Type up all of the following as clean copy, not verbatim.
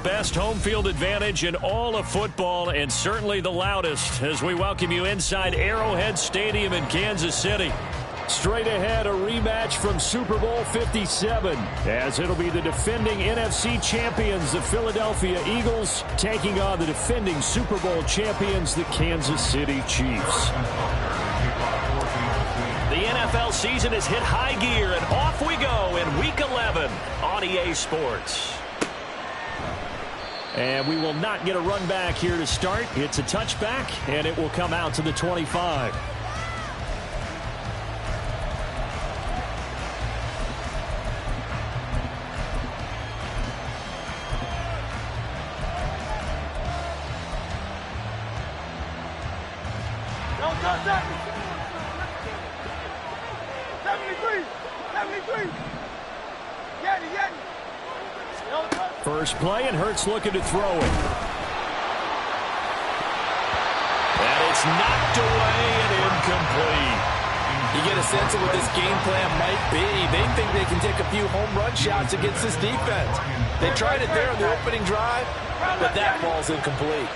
best home field advantage in all of football and certainly the loudest as we welcome you inside Arrowhead Stadium in Kansas City. Straight ahead, a rematch from Super Bowl 57 as it'll be the defending NFC champions, the Philadelphia Eagles, taking on the defending Super Bowl champions, the Kansas City Chiefs. The NFL season has hit high gear, and off we go in Week 11 on EA Sports. And we will not get a run back here to start. It's a touchback, and it will come out to the 25. First play, and Hurts looking to throw it. And it's knocked away and incomplete. You get a sense of what this game plan might be. They think they can take a few home run shots against this defense. They tried it there on the opening drive, but that ball's incomplete.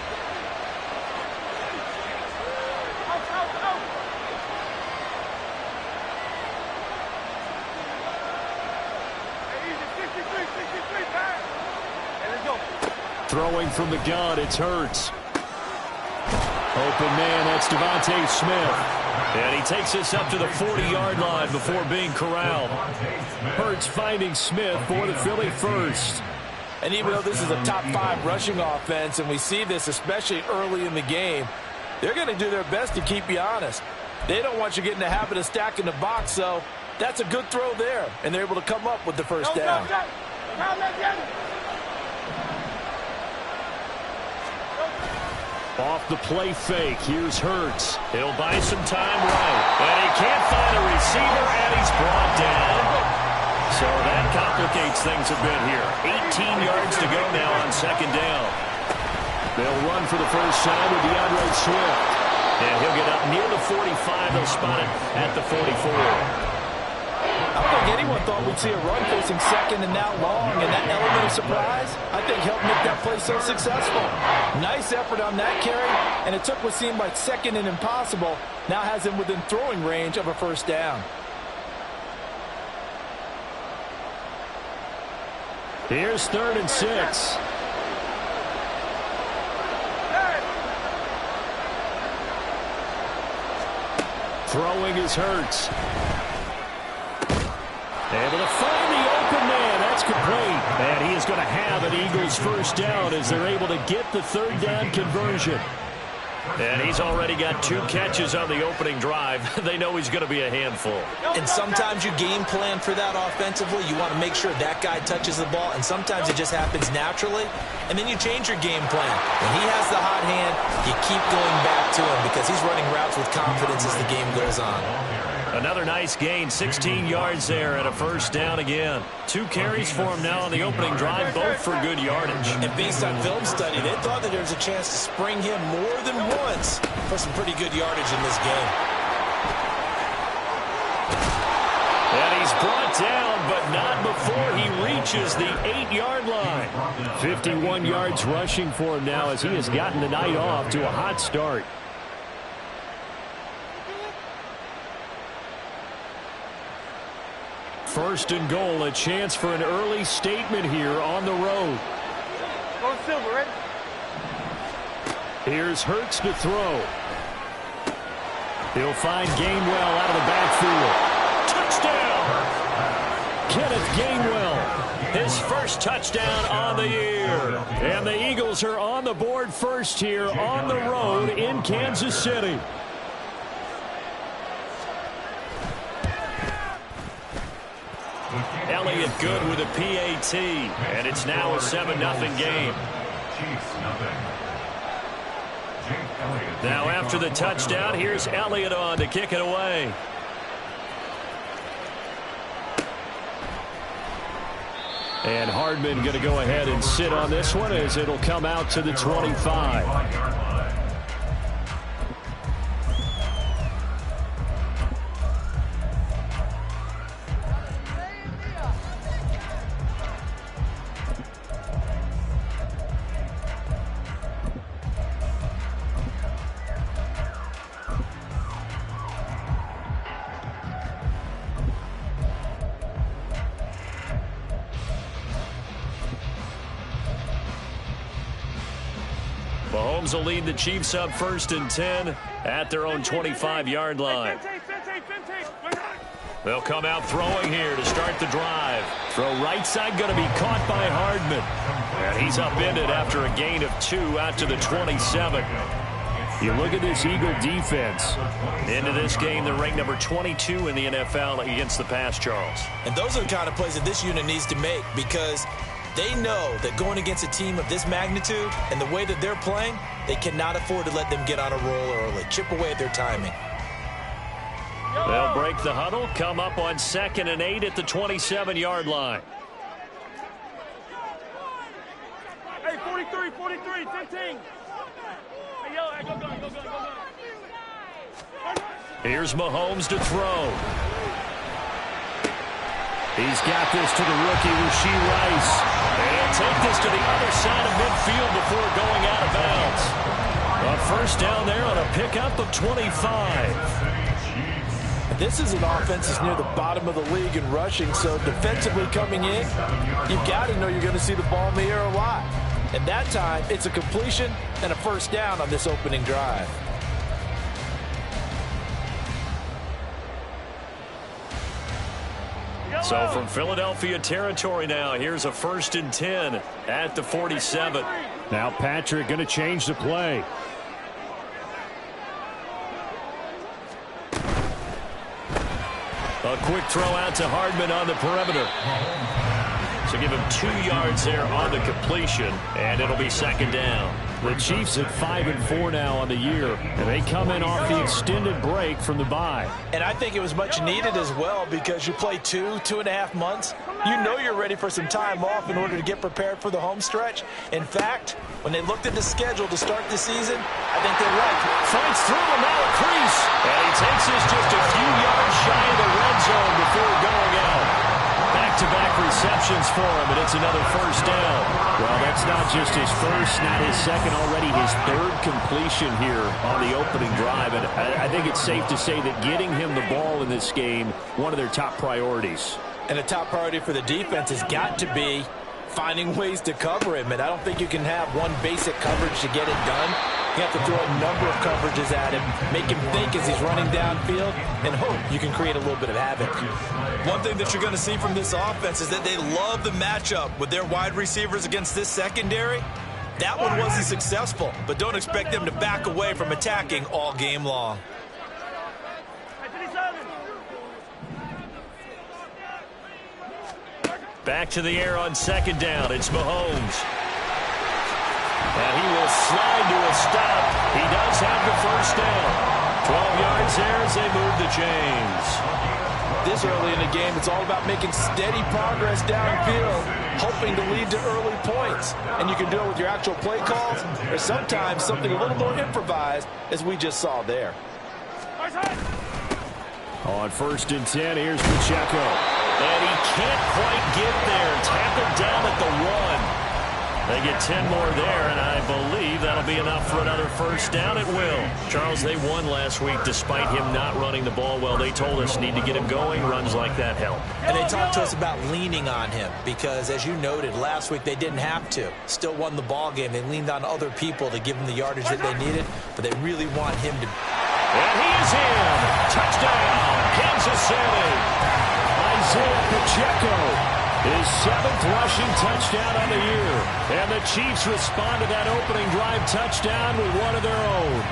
Throwing from the gun, it's Hurts. Open man, that's Devontae Smith. And he takes us up to the 40-yard line before being corralled. Hurts finding Smith for the Philly first. And even though this is a top 5 rushing offense, and we see this especially early in the game, they're going to do their best to keep you honest. They don't want you getting the habit of stacking the box, so that's a good throw there. And they're able to come up with the first down. Off the play fake, here's Hurts. He'll buy some time right. And he can't find a receiver, and he's brought down. So that complicates things a bit here. 18 yards to go now on second down. They'll run for the first time with DeAndre Swift. And he'll get up near the 45. They'll spot it at the 44. I don't think anyone thought we'd see a run facing second and now long, and that element of surprise, I think, helped make that play so successful. Nice effort on that carry, and it took what seemed like second and impossible, now has him within throwing range of a first down. Here's 3rd and 6. Throwing is Hurts. Able to find the open man. That's complete. And he is going to have an Eagles first down as they're able to get the 3rd down conversion. And he's already got 2 catches on the opening drive. They know he's going to be a handful. And sometimes you game plan for that offensively. You want to make sure that guy touches the ball, and sometimes it just happens naturally. And then you change your game plan. When he has the hot hand, you keep going back to him because he's running routes with confidence as the game goes on. Another nice gain, 16 yards there and a first down again. 2 carries for him now on the opening drive, both for good yardage. And based on film study, they thought that there was a chance to spring him more than once for some pretty good yardage in this game. And he's brought down, but not before he reaches the 8-yard line. 51 yards rushing for him now as he has gotten the night off to a hot start. First and goal, a chance for an early statement here on the road. Go Silver, ready? Here's Hurts to throw. He'll find Gainwell out of the backfield. Touchdown! Kenneth Gainwell, his first touchdown on the year. And the Eagles are on the board first here on the road in Kansas City. Elliott good with a PAT, and it's now a 7-0 game. Now after the touchdown, here's Elliott on to kick it away. And Hardman going to go ahead and sit on this one as it'll come out to the 25. Mahomes will lead the Chiefs up 1st and 10 at their own 25-yard line. They'll come out throwing here to start the drive. Throw right side going to be caught by Hardman. And he's upended after a gain of 2 out to the 27. You look at this Eagle defense. Into this game, they're ranked number 22 in the NFL against the pass, Charles. And those are the kind of plays that this unit needs to make, because they know that going against a team of this magnitude and the way that they're playing, they cannot afford to let them get on a roll early. Chip away at their timing. They'll break the huddle, come up on 2nd and 8 at the 27-yard line. Hey, 43, 15. Hey, yo, go. Here's Mahomes to throw. He's got this to the rookie, Rashee Rice. And he'll take this to the other side of midfield before going out of bounds. A first down there on a pickup of 25. This is an offense that's near the bottom of the league in rushing, so defensively coming in, you've got to know you're going to see the ball in the air a lot. And that time, it's a completion and a first down on this opening drive. So from Philadelphia territory now, here's a 1st and 10 at the 47. Now Patrick going to change the play. A quick throw out to Hardman on the perimeter. So give him 2 yards there on the completion, and it'll be 2nd down. The Chiefs at 5-4 now on the year, and they come in off the extended break from the bye. And I think it was much needed as well, because you play 2.5 months. You know you're ready for some time off in order to get prepared for the home stretch. In fact, when they looked at the schedule to start the season, I think they're right. Fights through him, now a crease. And he takes this just a few yards shy of the red zone before going out. Back-to-back receptions for him, and it's another first down. Well, that's not just his first, not his second, already his 3rd completion here on the opening drive. And I think it's safe to say that getting him the ball in this game, one of their top priorities. And a top priority for the defense has got to be finding ways to cover him. And I don't think you can have one basic coverage to get it done. You have to throw a number of coverages at him, make him think as he's running downfield, and hope you can create a little bit of havoc. One thing that you're going to see from this offense is that they love the matchup with their wide receivers against this secondary. That one wasn't successful, but don't expect them to back away from attacking all game long. Back to the air on 2nd down. It's Mahomes. And he will slide to a stop. He does have the first down. 12 yards there as they move the chains. This early in the game, it's all about making steady progress downfield, hoping to lead to early points. And you can do it with your actual play calls, or sometimes something a little more improvised, as we just saw there. On 1st and 10, here's Pacheco. And he can't quite get there. Tackled down at the 1. They get 10 more there, and I believe that'll be enough for another first down. It will. Charles, they won last week despite him not running the ball well. They told us need to get him going. Runs like that help. And they talked to us about leaning on him because, as you noted, last week they didn't have to. Still won the ball game. They leaned on other people to give them the yardage that they needed, but they really want him to. And he is in. Touchdown, Kansas City. Isaiah Pacheco. His 7th rushing touchdown on the year. And the Chiefs respond to that opening drive touchdown with one of their own.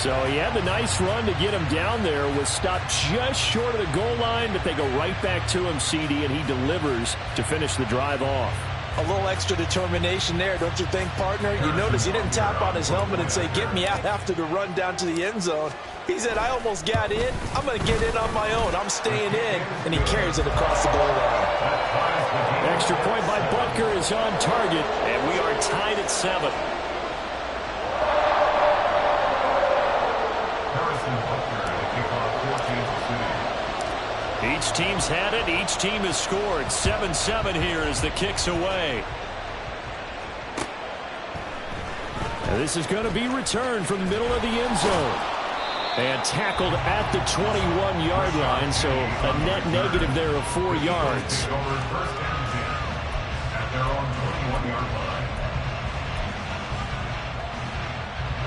So he had the nice run to get him down there. Was stopped just short of the goal line, but they go right back to him, CD, and he delivers to finish the drive off. A little extra determination there, don't you think, partner? You notice he didn't tap on his helmet and say, get me out after the run down to the end zone. He said, I almost got in. I'm going to get in on my own. I'm staying in. And he carries it across the goal line. Extra point by Butker is on target, and we are tied at 7. Each team's had it. Each team has scored. 7-7 here as the kick's away. And this is going to be returned from the middle of the end zone. And tackled at the 21-yard line, so a net negative there of 4 yards.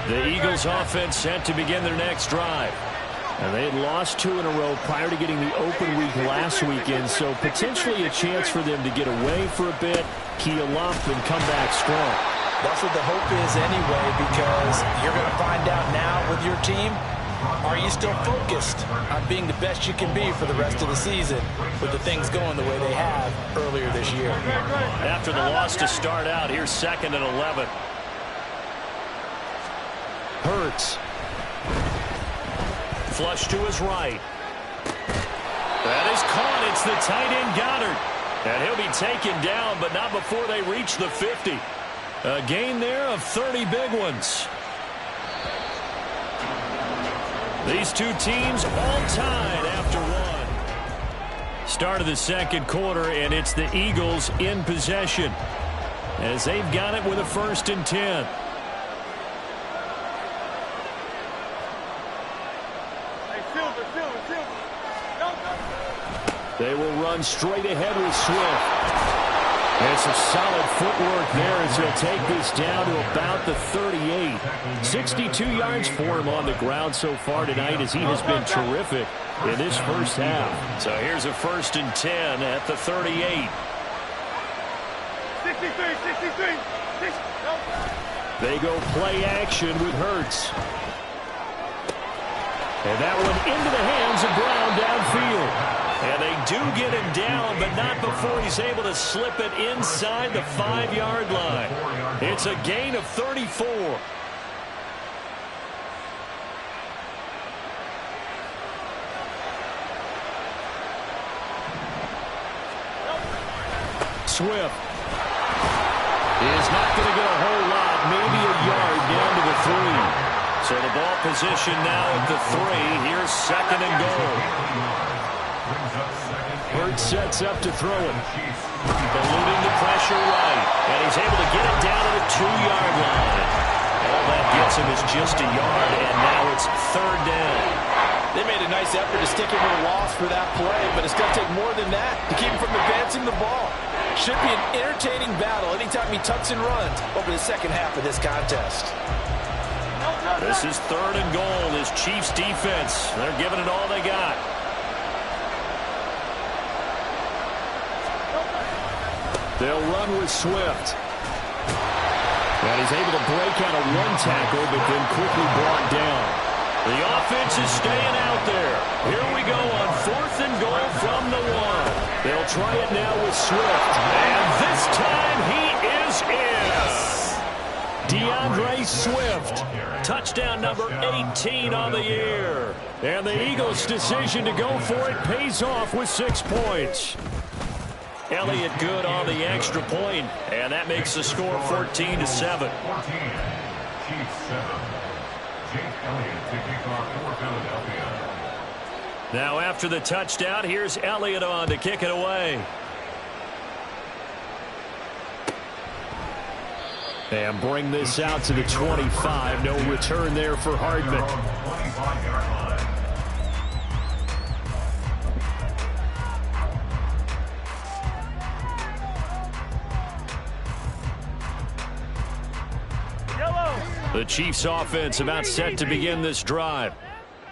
The Eagles offense set to begin their next drive. And they had lost 2 in a row prior to getting the open week last weekend, so potentially a chance for them to get away for a bit, keel up, and come back strong. That's what the hope is anyway, because you're going to find out now with your team, are you still focused on being the best you can be for the rest of the season with the things going the way they have earlier this year? After the loss to start out, here's 2nd and 11. Hurts. Flush to his right. That is caught. It's the tight end Goddard. And he'll be taken down, but not before they reach the 50. A gain there of 30 big ones. These two teams all tied after one. Start of the second quarter, and it's the Eagles in possession as they've got it with a 1st and 10. They will run straight ahead with Swift. And some solid footwork there as he'll take this down to about the 38. 62 yards for him on the ground so far tonight as he has been terrific in this first half. So here's a 1st and 10 at the 38. 63. They go play action with Hurts. And that one into the hands of Brown downfield. And they do get him down, but not before he's able to slip it inside the 5-yard line. It's a gain of 34. Swift is not going to get a whole lot, maybe a yard down to the 3. So the ball position now at the 3. Here's 2nd and goal. Hurts sets up to throw it. Eluding the pressure right. And he's able to get it down to the 2-yard line. All that gets him is just a yard, and now it's 3rd down. They made a nice effort to stick him with a loss for that play, but it's going to take more than that to keep him from advancing the ball. Should be an entertaining battle anytime he tucks and runs over the second half of this contest. This is 3rd and goal. This Chiefs defense, they're giving it all they got. They'll run with Swift. And he's able to break out of one tackle, but then quickly brought down. The offense is staying out there. Here we go on 4th and goal from the 1. They'll try it now with Swift. And this time he is in. DeAndre Swift. Touchdown number 18 on the year. And the Eagles' decision to go for it pays off with 6 points. Elliott good on the extra point, and that makes the score 14-7. Now after the touchdown, here's Elliott on to kick it away. And bring this out to the 25. No return there for Hardman. The Chiefs offense about set to begin this drive.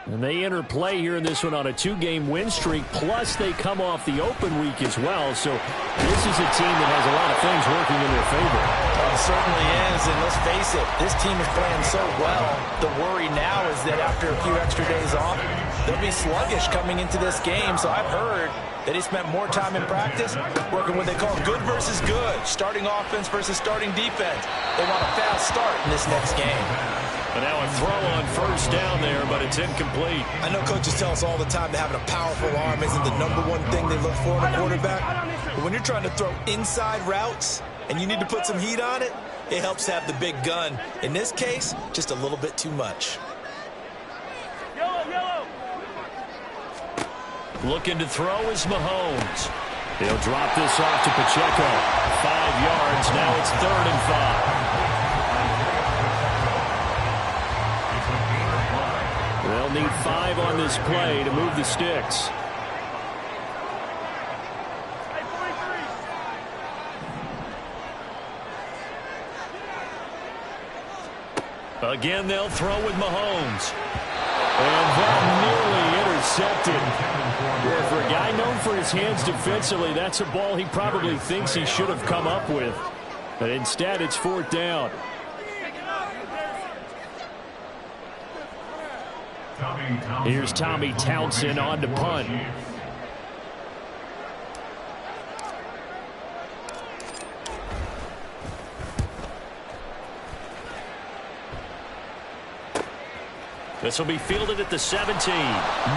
And they enter play here in this one on a 2-game win streak, plus they come off the open week as well. So this is a team that has a lot of things working in their favor. It certainly is, and let's face it, this team is playing so well. The worry now is that after a few extra days off, they'll be sluggish coming into this game. So I've heard that he spent more time in practice working what they call good versus good, starting offense versus starting defense. They want a fast start in this next game. And now a throw on 1st down there, but it's incomplete. I know coaches tell us all the time that having a powerful arm isn't the #1 thing they look for in a quarterback. But when you're trying to throw inside routes and you need to put some heat on it, it helps have the big gun. In this case, just a little bit too much. Yellow. Looking to throw is Mahomes. He'll drop this off to Pacheco. 5 yards. Now it's 3rd and 5. They'll need 5 on this play to move the sticks. Again, they'll throw with Mahomes. And that nearly intercepted. Yeah, for a guy known for his hands defensively, that's a ball he probably thinks he should have come up with. But instead, it's 4th down. Here's Tommy Townsend on to punt. This will be fielded at the 17.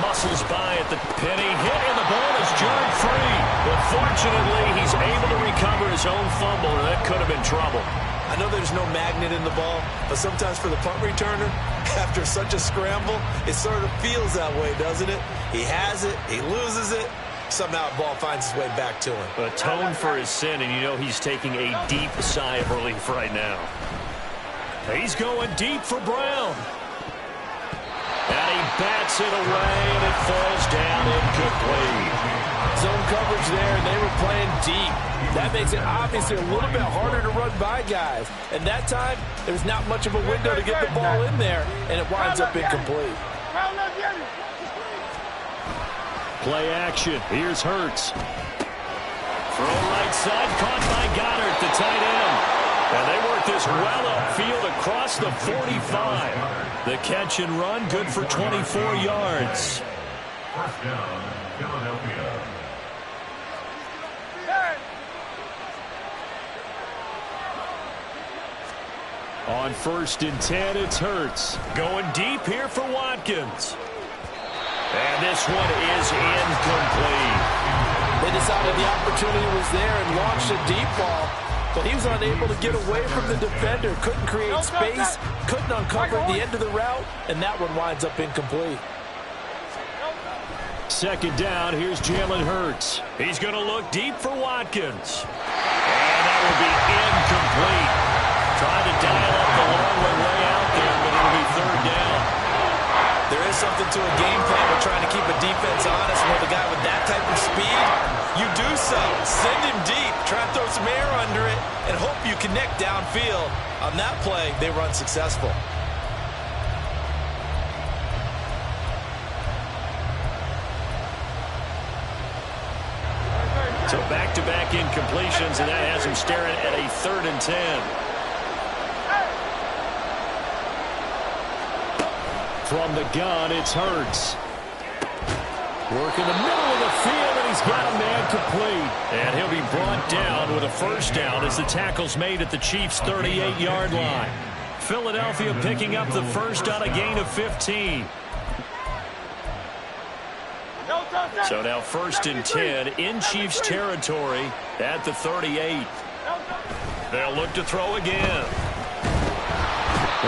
Muscles by at the penny hit, and the ball is jarred free. But fortunately, he's able to recover his own fumble, or that could have been trouble. I know there's no magnet in the ball, but sometimes for the punt returner, after such a scramble, it sort of feels that way, doesn't it? He has it, he loses it, somehow the ball finds its way back to him. Atone for his sin, and you know he's taking a deep sigh of relief right now. He's going deep for Brown. And he bats it away, and it falls down incomplete. Zone coverage there, and they were playing deep. That makes it obviously a little bit harder to run by guys. And that time, there's not much of a window to get the ball in there, and it winds up incomplete. Play action. Here's Hurts. Throw right side, caught by Goddard, the tight end. And they work this well upfield across the 45. The catch and run, good for 24 yards. First down, Philadelphia. On 1st and 10, it's Hurts. Going deep here for Watkins. And this one is incomplete. They decided the opportunity was there and launched a deep ball, but he was unable to get away from the defender. Couldn't create space, couldn't uncover the end of the route, and that one winds up incomplete. 2nd down, here's Jalen Hurts. He's going to look deep for Watkins. And that will be incomplete. Trying to dial up the long way out there, but it'll be 3rd down. There is something to a game plan with trying to keep a defense honest. With a guy with that type of speed, you do so. Send him deep, try to throw some air under it, and hope you connect downfield. On that play, they run successful. So back-to-back incompletions, and that has him staring at a 3rd and 10. From the gun, it's Hurts. Working the middle of the field, and he's got a man complete. And he'll be brought down with a 1st down as the tackle's made at the Chiefs' 38-yard line. Philadelphia picking up the 1st on a gain of 15. So now 1st and 10 in Chiefs territory at the 38. They'll look to throw again.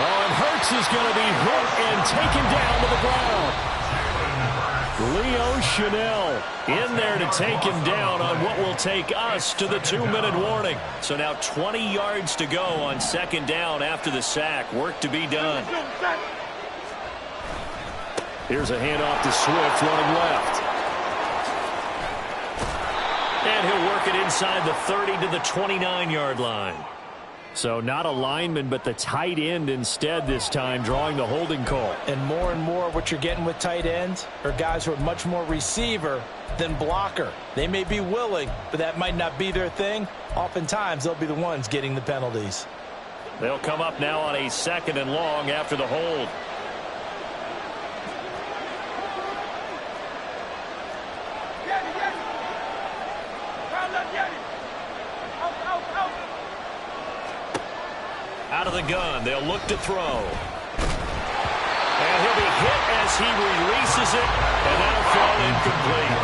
Oh, and Hurts is going to be hit and taken down to the ground. Leo Chanel in there to take him down on what will take us to the 2-minute warning. So now 20 yards to go on 2nd down after the sack. Work to be done. Here's a handoff to Swift running left. And he'll work it inside the 30 to the 29-yard line. So not a lineman, but the tight end instead this time, drawing the holding call. And more what you're getting with tight ends are guys who are much more receiver than blocker. They may be willing, but that might not be their thing. Oftentimes, they'll be the ones getting the penalties. They'll come up now on a 2nd and long after the hold. Out of the gun, they'll look to throw. And he'll be hit as he releases it, and that'll fall incomplete.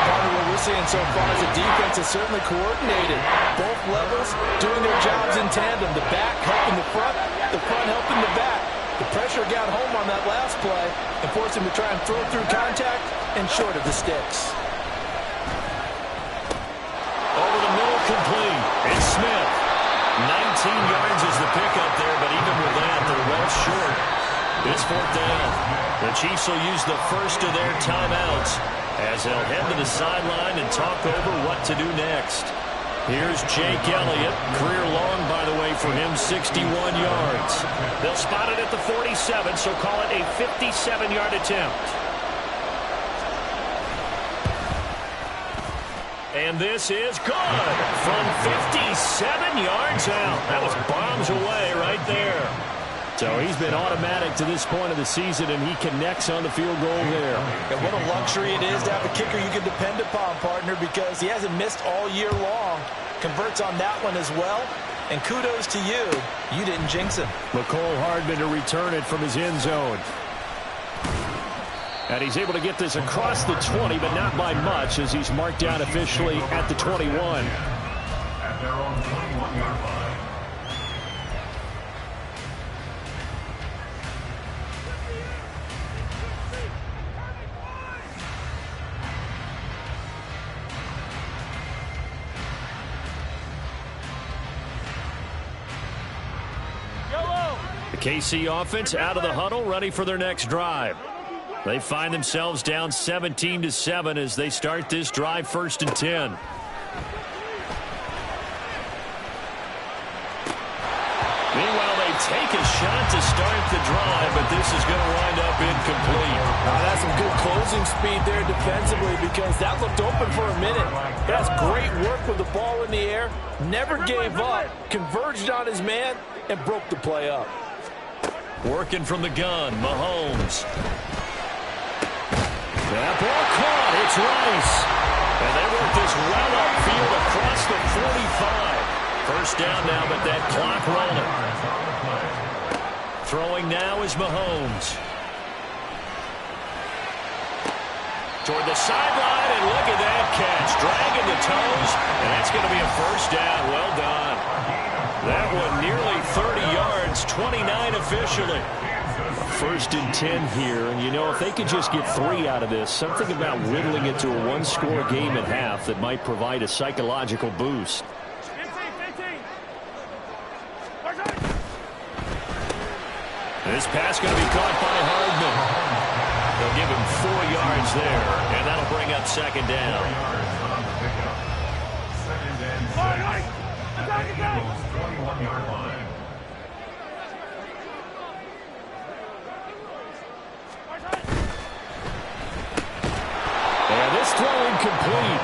Part of what we're seeing so far is the defense is certainly coordinated. Both levels doing their jobs in tandem. The back helping the front helping the back. The pressure got home on that last play and forced him to try and throw through contact and short of the sticks. Over the middle, complete. It's Smith. 19 yards is the pickup there, but even with that, they're well short. It's 4th down. The Chiefs will use the first of their timeouts as they'll head to the sideline and talk over what to do next. Here's Jake Elliott, career long, by the way, for him, 61 yards. They'll spot it at the 47, so call it a 57-yard attempt. And this is good from 57 yards out. That was bombs away right there. So he's been automatic to this point of the season, and he connects on the field goal there. And what a luxury it is to have a kicker you can depend upon, partner, because he hasn't missed all year long. Converts on that one as well. And kudos to you. You didn't jinx him. Mecole Hardman to return it from his end zone. And he's able to get this across the 20, but not by much, as he's marked down officially at the 21. At their own 21-yard line. The KC offense out of the huddle, ready for their next drive. They find themselves down 17-7 as they start this drive, 1st and 10. Meanwhile, they take a shot to start the drive, but this is going to wind up incomplete. That's some good closing speed there defensively, because that looked open for a minute. That's great work with the ball in the air. Never gave up, converged on his man, and broke the play up. Working from the gun, Mahomes. That ball caught. It's Rice. And they work this well upfield across the 45. 1st down now, but that clock rolling. Throwing now is Mahomes. Toward the sideline, and look at that catch. Dragging the toes, and that's going to be a 1st down. Well done. That one nearly 30 yards, 29 officially. 1st and 10 here, and you know, if they could just get 3 out of this, something about whittling it to a 1-score game at half that might provide a psychological boost. This pass going to be caught by Hardman. They'll give him 4 yards there, and that'll bring up 2nd down. 21-yard line. And this throw incomplete.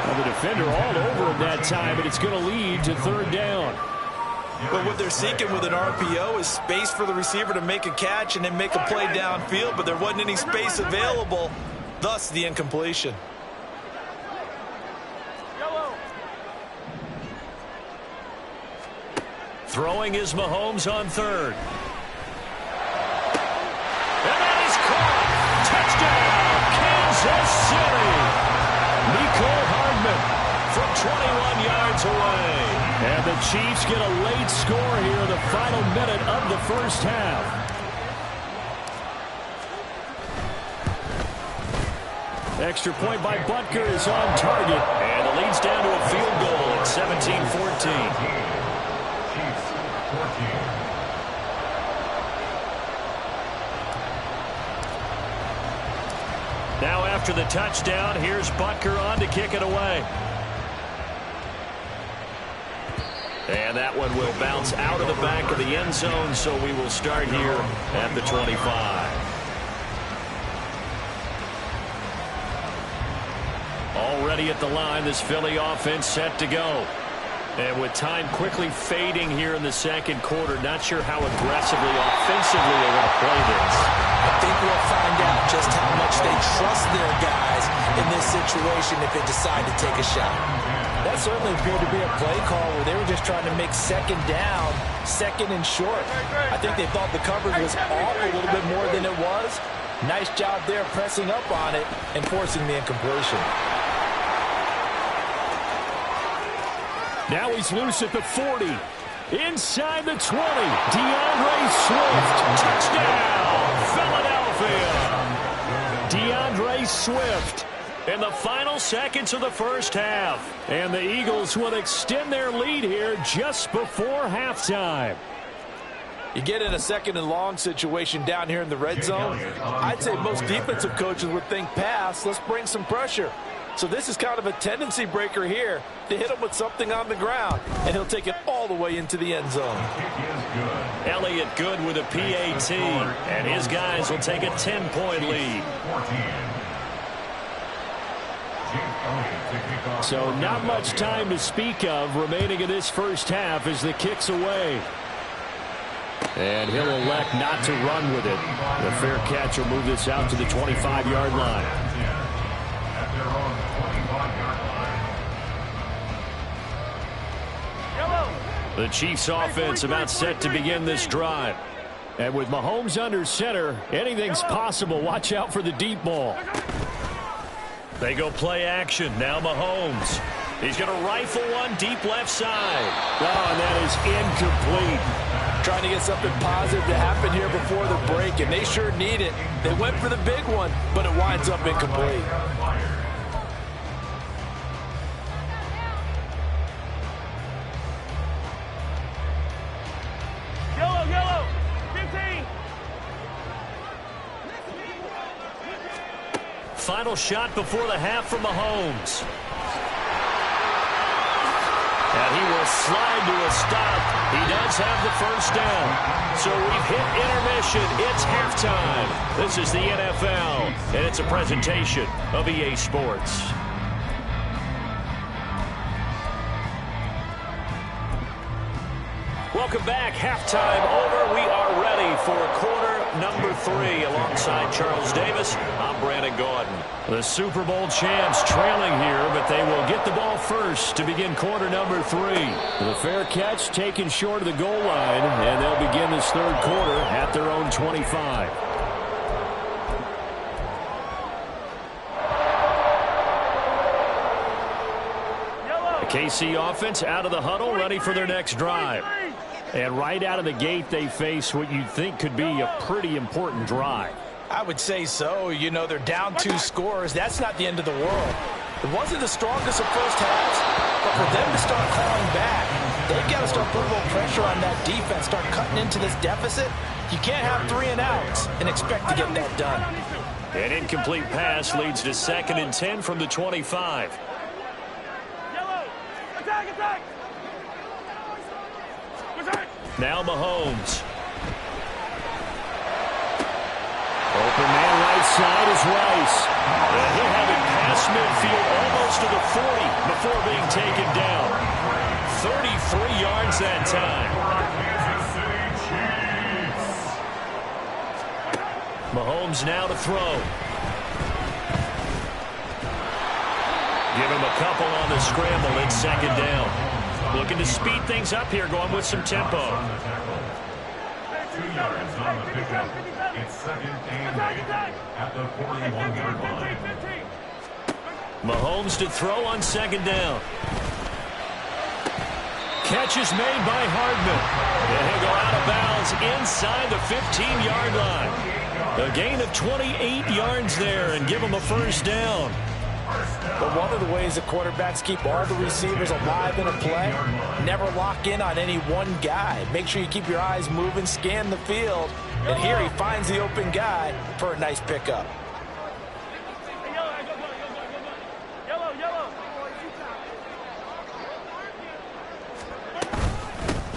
Well, the defender all over him that time, but it's going to lead to 3rd down. But what they're seeking with an RPO is space for the receiver to make a catch and then make a play downfield, but there wasn't any space available, thus the incompletion. Throwing is Mahomes on 3rd. And that is caught. Touchdown, Kansas City. Mecole Hardman from 21 yards away. And the Chiefs get a late score here in the final minute of the 1st half. Extra point by Butker is on target. And the lead's down to a field goal at 17-14. Now after the touchdown, here's Butker on to kick it away. And that one will bounce out of the back of the end zone, so we will start here at the 25. Already at the line, this Philly offense set to go. And with time quickly fading here in the 2nd quarter, not sure how aggressively, offensively they're going to play this. I think we'll find out just how much they trust their guys in this situation if they decide to take a shot. That certainly appeared to be a play call where they were just trying to make 2nd down, 2nd and short. I think they thought the coverage was off a little bit more than it was. Nice job there pressing up on it and forcing the incompletion. Now he's loose at the 40. Inside the 20. DeAndre Swift. Touchdown, Philadelphia. DeAndre Swift in the final seconds of the 1st half. And the Eagles will extend their lead here just before halftime. You get in a 2nd and long situation down here in the red zone. I'd say most defensive coaches would think pass. Let's bring some pressure. So this is kind of a tendency breaker here to hit him with something on the ground, and he'll take it all the way into the end zone. Elliott Good with a PAT, and his guys will take a 10-point lead. So not much time to speak of remaining in this first half as the kick's away. And he'll elect not to run with it. The fair catch will move this out to the 25-yard line. The Chiefs offense about set to begin this drive. And with Mahomes under center, anything's possible. Watch out for the deep ball. They go play action. Now Mahomes. He's going to rifle one deep left side. Oh, and that is incomplete. Trying to get something positive to happen here before the break, and they sure need it. They went for the big one, but it winds up incomplete. Yellow, 15. Final shot before the half from Mahomes. And he will slide to a stop. He does have the first down. So we've hit intermission. It's halftime. This is the NFL, and it's a presentation of EA Sports. Welcome back. Halftime over. We are ready for quarter number 3. Alongside Charles Davis, I'm Brandon Gaudin. The Super Bowl champs trailing here, but they will get the ball first to begin quarter number 3. The fair catch taken short of the goal line, and they'll begin this third quarter at their own 25. The KC offense out of the huddle, ready for their next drive. And right out of the gate, they face what you'd think could be a pretty important drive. I would say so. You know, they're down 2 scores. That's not the end of the world. It wasn't the strongest of first halves, but for them to start clawing back, they've got to start putting a little pressure on that defense, start cutting into this deficit. You can't have 3 and outs and expect to get that done. An incomplete pass leads to 2nd and 10 from the 25. Yellow, attack. Now Mahomes. Open man right side is Rice. And he'll have it past midfield almost to the 40 before being taken down. 33 yards that time. Mahomes now to throw. Give him a couple on the scramble. It's 2nd down. Looking to speed things up here, going with some tempo. 2 yards on the pickup. It's 2nd and 8 at the 41-yard line. Mahomes to throw on 2nd down. Catch is made by Hardman. And he'll go out of bounds inside the 15-yard line. A gain of 28 yards there and give him a first down. But one of the ways the quarterbacks keep all the receivers alive in a play, never lock in on any one guy. Make sure you keep your eyes moving, scan the field, and here he finds the open guy for a nice pickup. Yellow.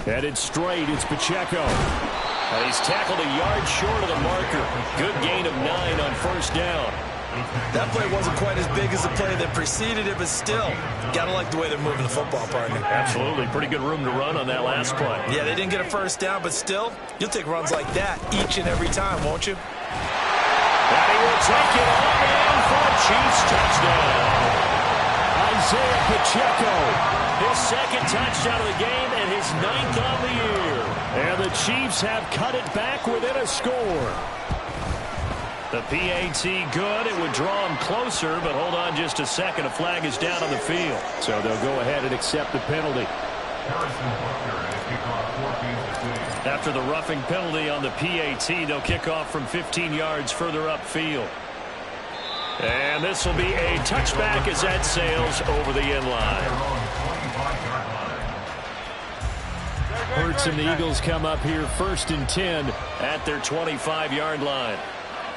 Headed straight, it's Pacheco. And he's tackled a yard short of the marker. Good gain of 9 on first down. That play wasn't quite as big as the play that preceded it, but still, gotta like the way they're moving the football, partner. Absolutely. Pretty good room to run on that last play. Yeah, they didn't get a first down, but still, you'll take runs like that each and every time, won't you? And he will take it all in for a Chiefs touchdown. Isaiah Pacheco, his 2nd touchdown of the game and his 9th on the year. And the Chiefs have cut it back within a score. The PAT good. It would draw him closer, but hold on just a second. A flag is down on the field. So they'll go ahead and accept the penalty. After the roughing penalty on the PAT, they'll kick off from 15 yards further upfield. And this will be a touchback as that sails over the end line. Hurts and the Eagles come up here 1st and 10 at their 25-yard line.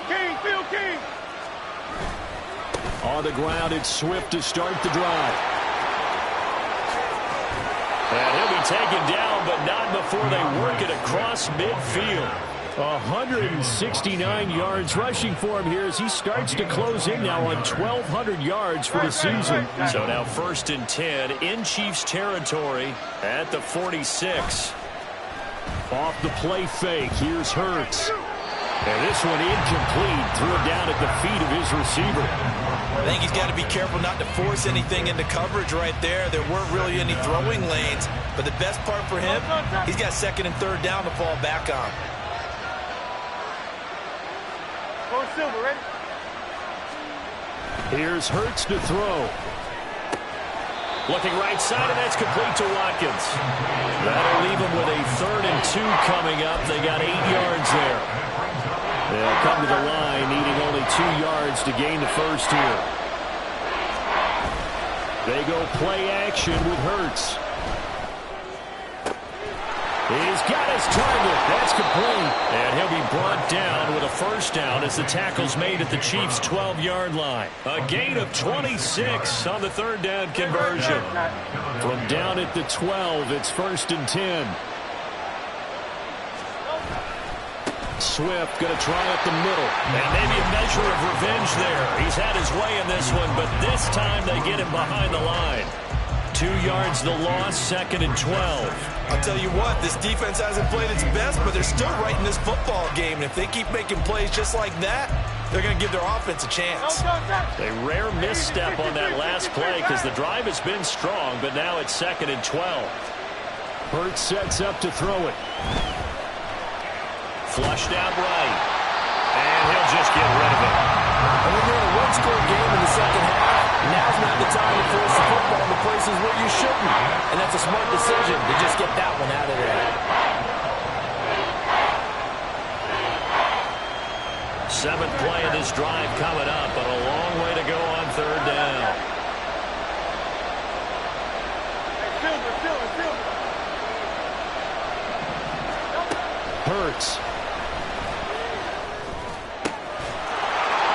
King, Field King. On the ground, it's Swift to start the drive. And he'll be taken down, but not before they work it across midfield. 169 yards rushing for him here as he starts to close in now on 1,200 yards for the season. So now 1st and 10 in Chiefs territory at the 46. Off the play fake, here's Hurts. And this one incomplete, threw it down at the feet of his receiver. I think he's got to be careful not to force anything into coverage right there. There weren't really any throwing lanes, but the best part for him, he's got 2nd and 3rd down to fall back on. Silver, ready? Here's Hurts to throw. Looking right side, and that's complete to Watkins. That'll leave them with a 3rd and 2 coming up. They got 8 yards there. They'll come to the line, needing only 2 yards to gain the first here. They go play action with Hurts. He's got his target. That's complete. And he'll be brought down with a 1st down as the tackle's made at the Chiefs' 12-yard line. A gain of 26 on the 3rd down conversion. From down at the 12, it's 1st and 10. Swift going to try up the middle. And maybe a measure of revenge there. He's had his way in this one, but this time they get him behind the line. 2 yards the loss, 2nd and 12. I'll tell you what, this defense hasn't played its best, but they're still right in this football game. And if they keep making plays just like that, they're going to give their offense a chance. A rare misstep on that last play because the drive has been strong, but now it's 2nd and 12. Hurts sets up to throw it. Flushed out right. And he'll just get rid of it. And when you're in a one-score game in the second half, now's not the time to force the football in the places where you shouldn't. And that's a smart decision to just get that one out of there. 7th play of this drive coming up, but a long way to go on 3rd down. Hurts.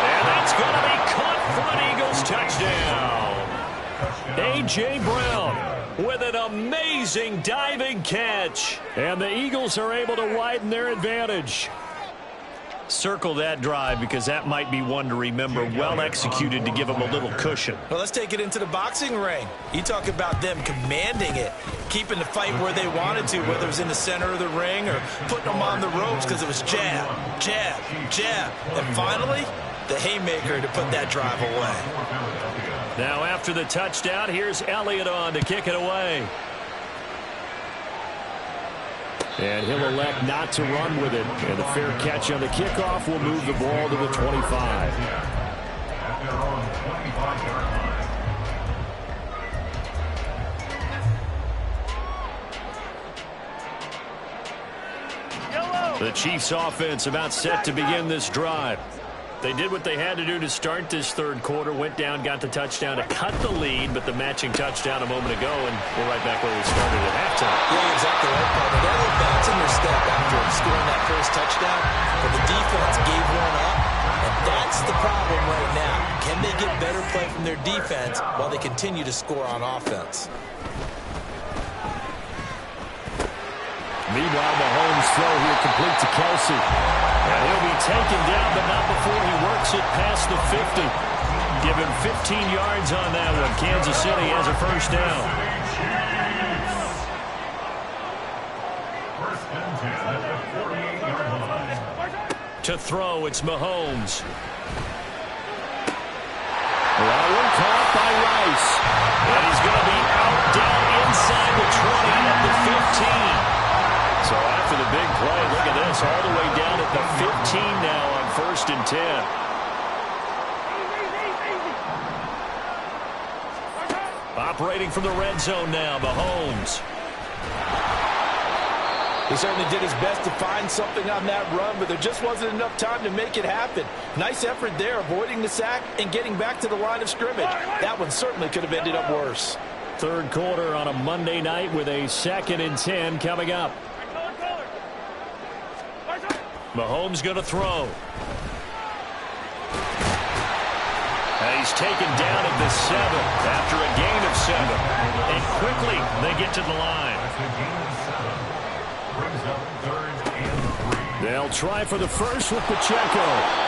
And that's going to be caught for an Eagles touchdown. A.J. Brown with an amazing diving catch. And the Eagles are able to widen their advantage. Circle that drive because that might be one to remember. Well executed to give them a little cushion. Well, let's take it into the boxing ring. You talk about them commanding it, keeping the fight where they wanted to, whether it was in the center of the ring or putting them on the ropes because it was jab, jab, jab. And finally, the haymaker to put that drive away. Now after the touchdown, here's Elliott on to kick it away. And he'll elect not to run with it. And the fair catch on the kickoff will move the ball to the 25. The Chiefs offense about set to begin this drive. They did what they had to do to start this 3rd quarter, went down, got the touchdown to cut the lead, but the matching touchdown a moment ago, and we're right back where we started at halftime. Yeah, exactly right, Paul. They got a little bounce in their step after scoring that first touchdown, but the defense gave one up, and that's the problem right now. Can they get better play from their defense while they continue to score on offense? Meanwhile, Mahomes' throw here complete to Kelsey. And he'll be taken down, but not before he works it past the 50. Give him 15 yards on that one. Kansas City has a 1st down. First and 10 at the 48-yard line. To throw, it's Mahomes. That one caught by Rice. And he's going to be out down inside the 20 at the 15. So after the big play, look at this, all the way down at the 15 now on 1st and 10. Operating from the red zone now, Mahomes. He certainly did his best to find something on that run, but there just wasn't enough time to make it happen. Nice effort there, avoiding the sack and getting back to the line of scrimmage. That one certainly could have ended up worse. 3rd quarter on a Monday night with a 2nd and 10 coming up. Mahomes going to throw. And he's taken down at the 7 after a gain of 7. And quickly they get to the line. Brings up 3rd and 3. They'll try for the first with Pacheco.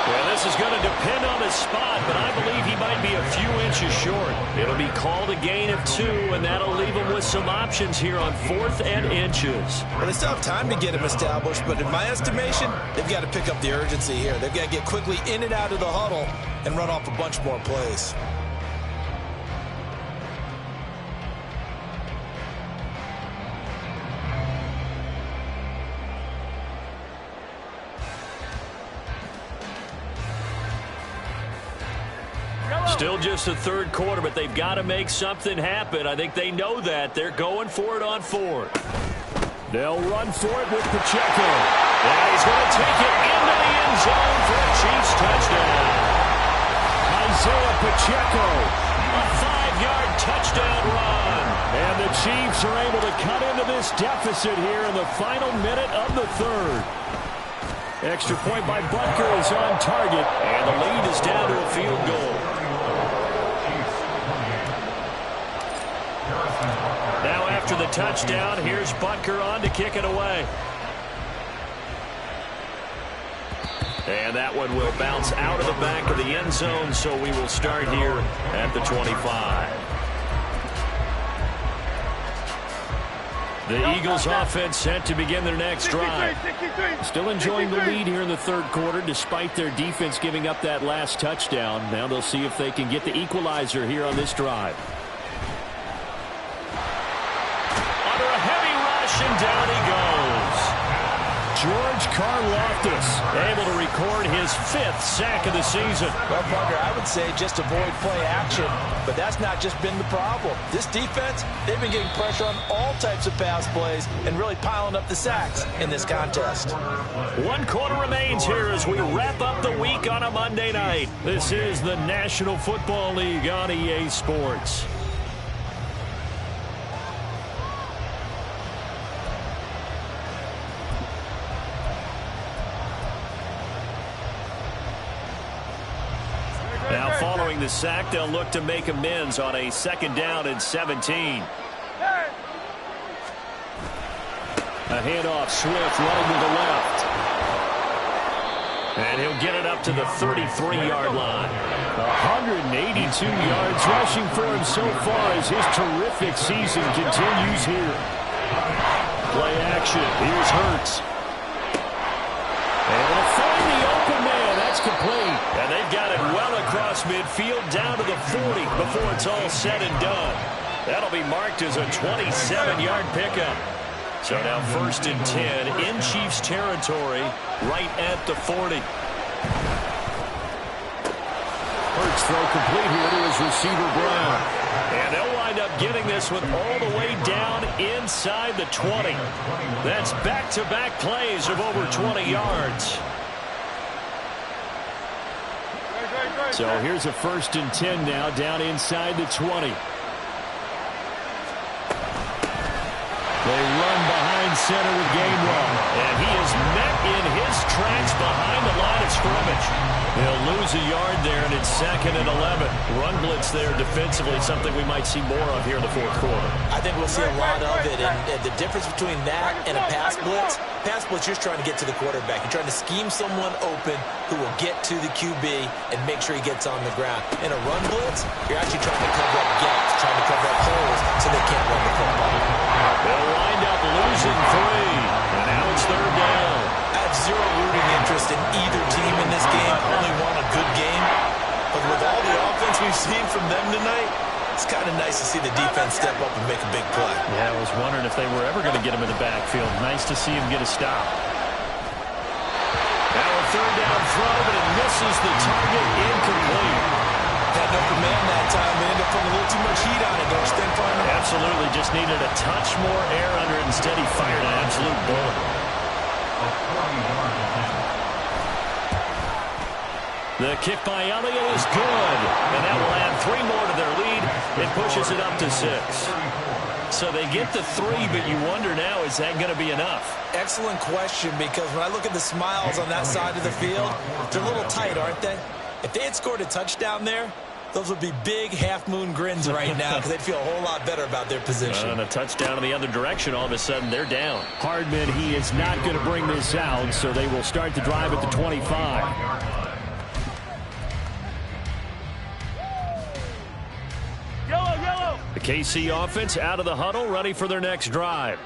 Yeah, this is going to depend on his spot, but I believe he might be a few inches short. It'll be called a gain of 2, and that'll leave him with some options here on 4th and inches. Well, they still have time to get him established, but in my estimation, they've got to pick up the urgency here. They've got to get quickly in and out of the huddle and run off a bunch more plays. Still just the 3rd quarter, but they've got to make something happen. I think they know that. They're going for it on 4th. They'll run for it with Pacheco. And he's going to take it into the end zone for a Chiefs touchdown. Isaiah Pacheco, a 5-yard touchdown run. And the Chiefs are able to cut into this deficit here in the final minute of the 3rd. Extra point by Butker is on target, and the lead is down to a field goal. Now after the touchdown, here's Butker on to kick it away. And that one will bounce out of the back of the end zone, so we will start here at the 25. The Eagles offense set to begin their next drive. Still enjoying the lead here in the 3rd quarter despite their defense giving up that last touchdown. Now they'll see if they can get the equalizer here on this drive. Under a heavy rush, and down he goes. George Karlaftis able to record his 5th sack of the season. Well, Parker, I would say just avoid play action, but that's not just been the problem. This defense, they've been getting pressure on all types of pass plays and really piling up the sacks in this contest. 1 quarter remains here as we wrap up the week on a Monday night. This is the National Football League on EA Sports. Now following the sack, they'll look to make amends on a 2nd down and 17. A handoff, Swift running to the left. And he'll get it up to the 33-yard line. 182 yards rushing for him so far as his terrific season continues here. Play action. Here's Hurts. Able to find the open man. That's complete. And they've got it well across midfield down to the 40 before it's all said and done. That'll be marked as a 27-yard pickup. So now 1st and 10 in Chiefs territory right at the 40. Hurts throw complete here to his receiver Brown. And they'll wind up getting this one all the way down inside the 20. That's back-to-back plays of over 20 yards. So here's a 1st and 10 now down inside the 20. They run behind center with Gainwell. And he is met in his tracks behind the line of scrimmage. He'll lose a yard there, and it's 2nd and 11. Run blitz there defensively, something we might see more of here in the 4th quarter. I think we'll see a lot of it, and the difference between that and a pass blitz, you're just trying to get to the quarterback. You're trying to scheme someone open who will get to the QB and make sure he gets on the ground. In a run blitz, you're actually trying to cover up gaps, trying to cover up holes so they can't run the football. They'll wind up losing 3, and now it's 3rd down. I have zero rooting interest in either team in this game. I only want a good game. But with all the offense we've seen from them tonight, it's kind of nice to see the defense step up and make a big play. Yeah, I was wondering if they were ever going to get him in the backfield. Nice to see him get a stop. Now a 3rd down throw, but it misses the target, incomplete. Had no command that time. They ended up putting a little too much heat on it, don't you think, Farmer? Absolutely. Just needed a touch more air under it. Instead, he fired an absolute bullet. The kick by Elliott is good. And that will add 3 more to their lead. It pushes it up to 6. So they get the 3, but you wonder now, is that going to be enough? Excellent question, because when I look at the smiles on that side of the field, they're a little tight, aren't they? If they had scored a touchdown there, Those would be big half-moon grins right now because they'd feel a whole lot better about their position. And a touchdown in the other direction, all of a sudden they're down. Hardman, he is not going to bring this out, so they will start the drive at the 25. The KC offense out of the huddle, ready for their next drive.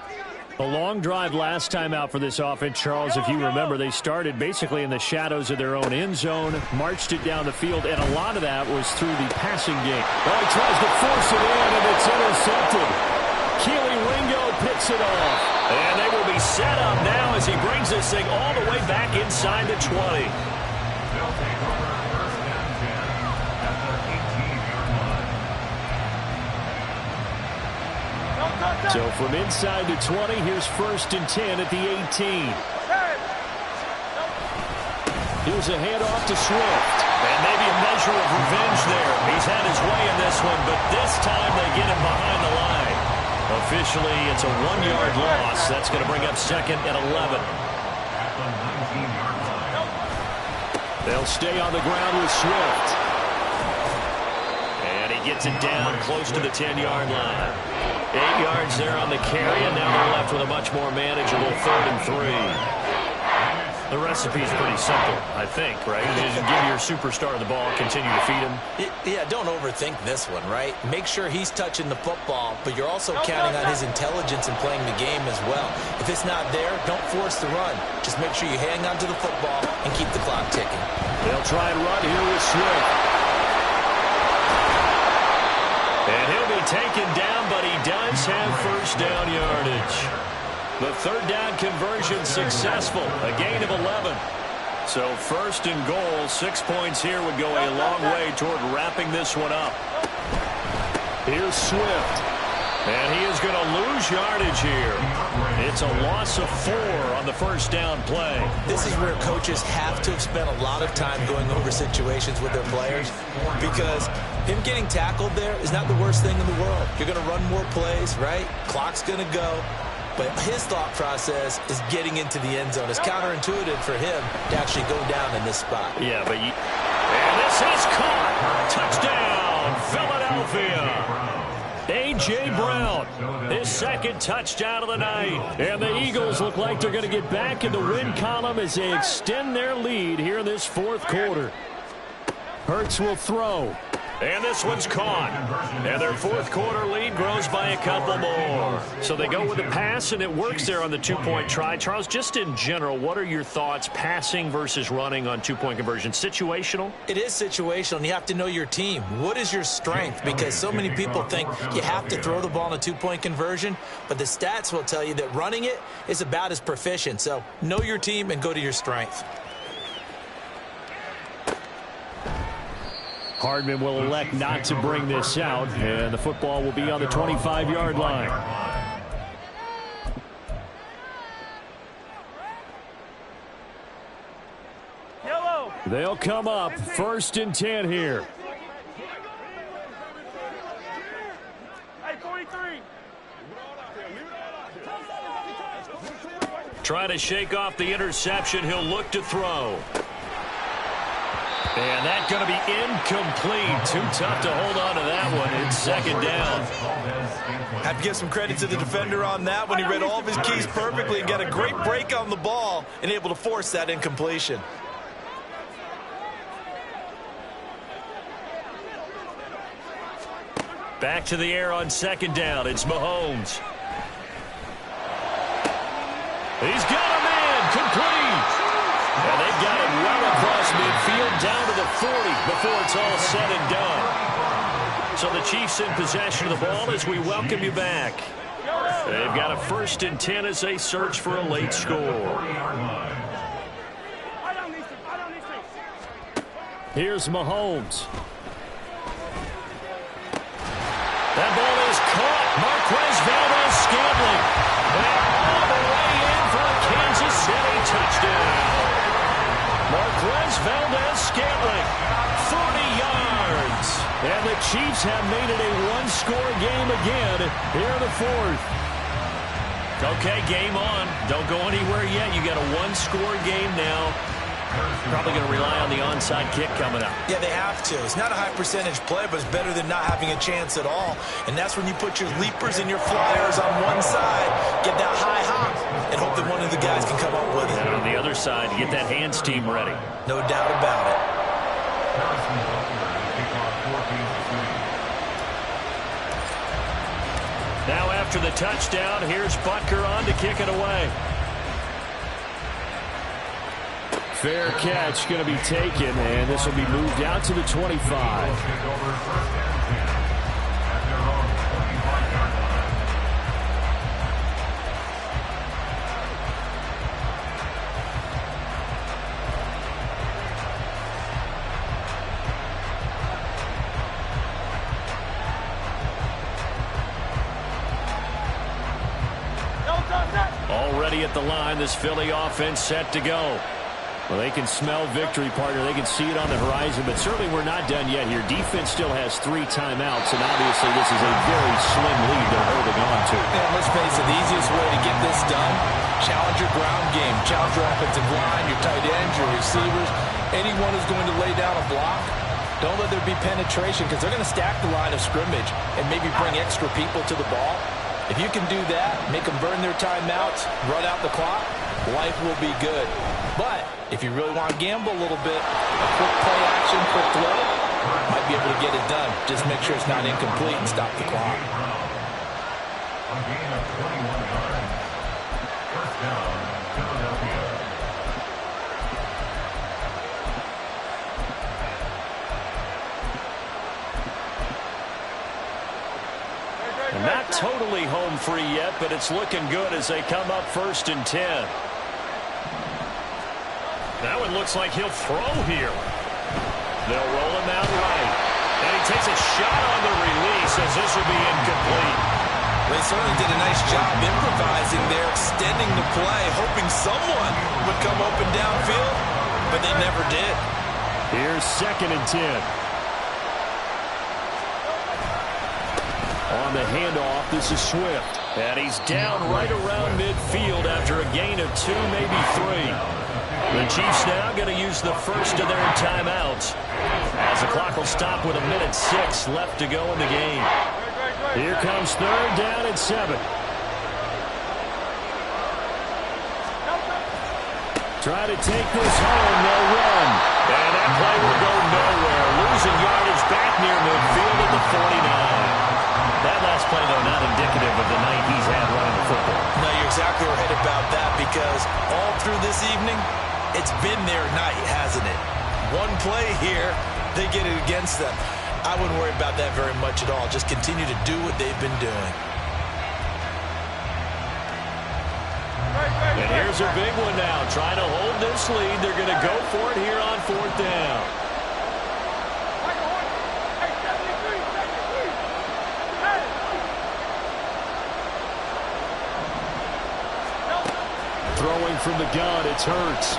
A long drive last time out for this offense, Charles. If you remember, they started basically in the shadows of their own end zone, marched it down the field, and a lot of that was through the passing game. Oh, he tries to force it in, and it's intercepted. Keely Ringo picks it off. And they will be set up now as he brings this thing all the way back inside the 20. They'll take over first and 10 at the 18-yard line. So from inside the 20, here's first and 10 at the 18. Here's a handoff to Swift. And maybe a measure of revenge there. He's had his way in this one, but this time they get him behind the line. Officially, it's a 1-yard loss. That's going to bring up second and 11. At the 19-yard line. They'll stay on the ground with Swift. And he gets it down close to the 10-yard line. 8 yards there on the carry, and now they're left with a much more manageable 3rd and 3. The recipe is pretty simple, I think, right? You just give your superstar the ball, continue to feed him. Yeah, don't overthink this one, right? Make sure he's touching the football, but you're also counting on his intelligence in playing the game as well. If it's not there, don't force the run. Just make sure you hang on to the football and keep the clock ticking. They'll try and run here with Swift. And he'll be taken down, but he does have first down yardage. The 3rd down conversion successful, a gain of 11. So first and goal, 6 points here would go a long way toward wrapping this one up. Here's Swift. And he is going to lose yardage here. It's a loss of 4 on the first down play. This is where coaches have to have spent a lot of time going over situations with their players, because him getting tackled there is not the worst thing in the world. You're going to run more plays, right? Clock's going to go. But his thought process is getting into the end zone. It's counterintuitive for him to actually go down in this spot. Yeah, but and this is caught. Touchdown, Philadelphia. A.J. Brown, his 2nd touchdown of the night. And the Eagles look like they're going to get back in the win column as they extend their lead here in this 4th quarter. Hurts will throw. And this one's caught. And their 4th quarter lead grows by a couple more. So they go with the pass, and it works there on the 2-point try. Charles, just in general, what are your thoughts passing versus running on 2-point conversion? Situational? It is situational, and you have to know your team. What is your strength? Because so many people think you have to throw the ball in a 2-point conversion, but the stats will tell you that running it is about as proficient. So know your team and go to your strength. Hardman will elect not to bring this out, and the football will be on the 25-yard line. Yellow. They'll come up first and 10 here. Hey, 43. Trying to shake off the interception. He'll look to throw. And that's going to be incomplete. Too tough to hold on to that one. It's 2nd down. Have to give some credit to the defender on that one. He read all of his keys perfectly and got a great break on the ball and able to force that incompletion. Back to the air on 2nd down. It's Mahomes. He's got him in. Complete. And they've got it well across midfield down to the 40 before it's all said and done. So the Chiefs in possession of the ball as we welcome you back. They've got a 1st and 10 as they search for a late score. Here's Mahomes. That ball is caught. Marquez Valdes-Scantling. And all the way in for a Kansas City touchdown. Marquez Valdes-Scantling, 30 yards. And the Chiefs have made it a 1-score game again here in the 4th. Okay, game on. Don't go anywhere yet. You got a 1-score game now. Probably going to rely on the onside kick coming up. Yeah, they have to. It's not a high percentage play, but it's better than not having a chance at all. And that's when you put your leapers and your flyers on one side, get that high hop, and hope that one of the guys can come up with it. And on the other side, get that hands team ready. No doubt about it. Now after the touchdown, here's Butker on to kick it away. Fair catch going to be taken, and this will be moved out to the 25. Already at the line, this Philly offense set to go. Well, they can smell victory, partner. They can see it on the horizon, but certainly we're not done yet here. Defense still has 3 timeouts, and obviously this is a very slim lead they're holding on to. And let's face it, the easiest way to get this done, challenge your ground game, challenge your offensive line, your tight ends, your receivers, anyone who's going to lay down a block. Don't let there be penetration because they're going to stack the line of scrimmage and maybe bring extra people to the ball. If you can do that, make them burn their timeouts, run out the clock, life will be good. But if you really want to gamble a little bit, a quick play action, quick throw, might be able to get it done. Just make sure it's not incomplete and stop the clock. A gain of 21 yards. First down, Philadelphia. And not totally home free yet, but it's looking good as they come up 1st and 10. Now it looks like he'll throw here. They'll roll him out right. And he takes a shot on the release as this will be incomplete. They certainly did a nice job improvising there, extending the play, hoping someone would come open downfield, but they never did. Here's 2nd and 10. On the handoff, this is Swift. And he's down right around midfield after a gain of 2, maybe 3. The Chiefs now going to use the first of their timeouts as the clock will stop with 1:06 left to go in the game. Here comes 3rd down and 7. Try to take this home, they'll run. And that play will go nowhere. Losing yardage back near midfield at the 49. That last play, though, not indicative of the night he's had running the football. No, you're exactly right about that because all through this evening, it's been their night, hasn't it? One play here, they get it against them. I wouldn't worry about that very much at all. Just continue to do what they've been doing. And here's a big one now. Trying to hold this lead. They're going to go for it here on 4th down. Throwing from the gun, it's Hurts.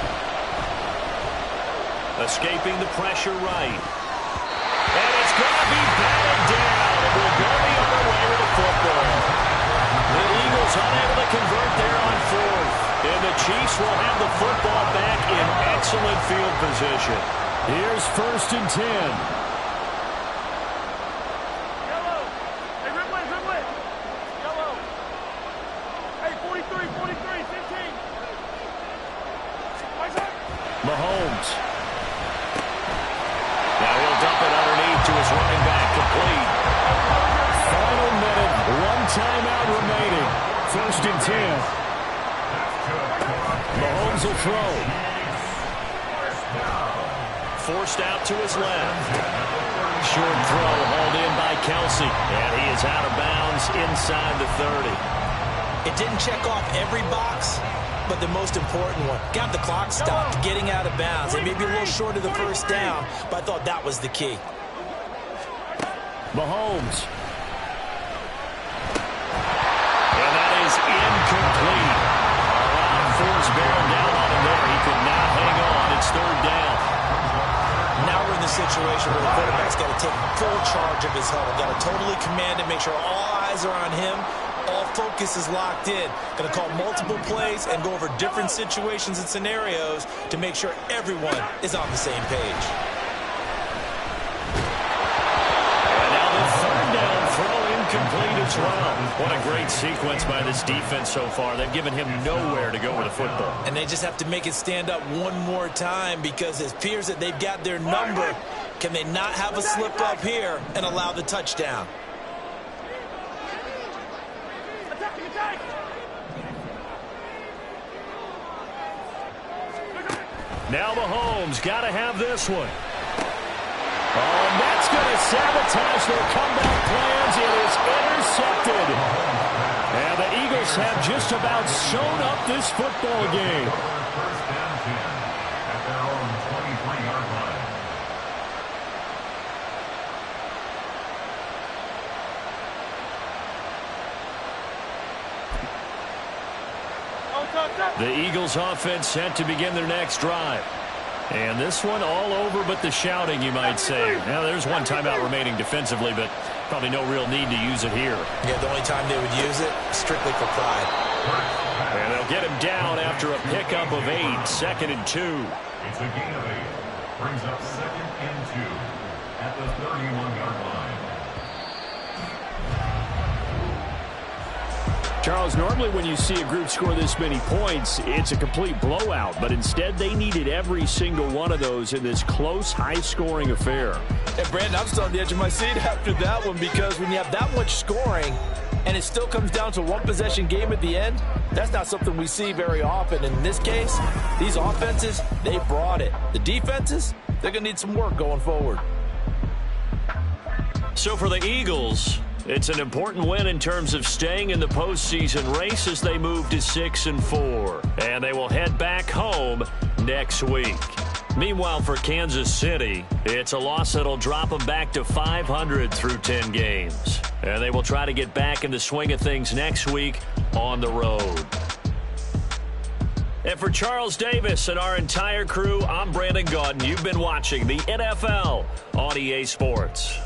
Escaping the pressure right. And it's going to be batted down. It will go the other way with the football. The Eagles unable to convert there on 4th. And the Chiefs will have the football back in excellent field position. Here's 1st and 10. Yellow. Hey, Ridley. Yellow. Hey, 43, 15. Mahomes. Now he'll dump it underneath to his running back, complete. Final minute, 1 timeout remaining. 1st and 10. Mahomes will throw. Forced out to his left. Short throw hauled in by Kelsey. And he is out of bounds inside the 30. It didn't check off every box, but the most important one. Got the clock stopped, getting out of bounds. It may be a little short of the 1st down, but I thought that was the key. Mahomes. And that is incomplete. Force barreled down on him there. He could not hang on. It's 3rd down. Now we're in the situation where the quarterback's got to take full charge of his huddle. Got to totally command it, make sure all eyes are on him. all focus is locked in. Going to call multiple plays and go over different situations and scenarios to make sure everyone is on the same page. And now the third down throw incomplete as well. What a great sequence by this defense so far. They've given him nowhere to go with the football. And they just have to make it stand up one more time because it appears that they've got their number. Can they not have a slip up here and allow the touchdown? Now Mahomes got to have this one. Oh, and that's going to sabotage their comeback plans. It is intercepted. And the Eagles have just about sewn up this football game. First down 10 at their own 23-yard line. The Eagles offense set to begin their next drive. And this one all over but the shouting, you might say. Now, there's one timeout remaining defensively, but probably no real need to use it here. Yeah, the only time they would use it, strictly for pride. And they'll get him down after a pickup of 8, 2nd and 2. It's a gain of 8. Brings up 2nd and 2 at the 31-yard line. Charles, normally when you see a group score this many points, it's a complete blowout. But instead, they needed every single one of those in this close, high-scoring affair. And, Brandon, I'm still on the edge of my seat after that one because when you have that much scoring and it still comes down to one-possession game at the end, that's not something we see very often. In this case, these offenses, they brought it. The defenses, they're going to need some work going forward. So for the Eagles, it's an important win in terms of staying in the postseason race as they move to 6-4. And they will head back home next week. Meanwhile, for Kansas City, it's a loss that'll drop them back to 500 through 10 games. And they will try to get back in the swing of things next week on the road. And for Charles Davis and our entire crew, I'm Brandon Gaudin. You've been watching the NFL on EA Sports.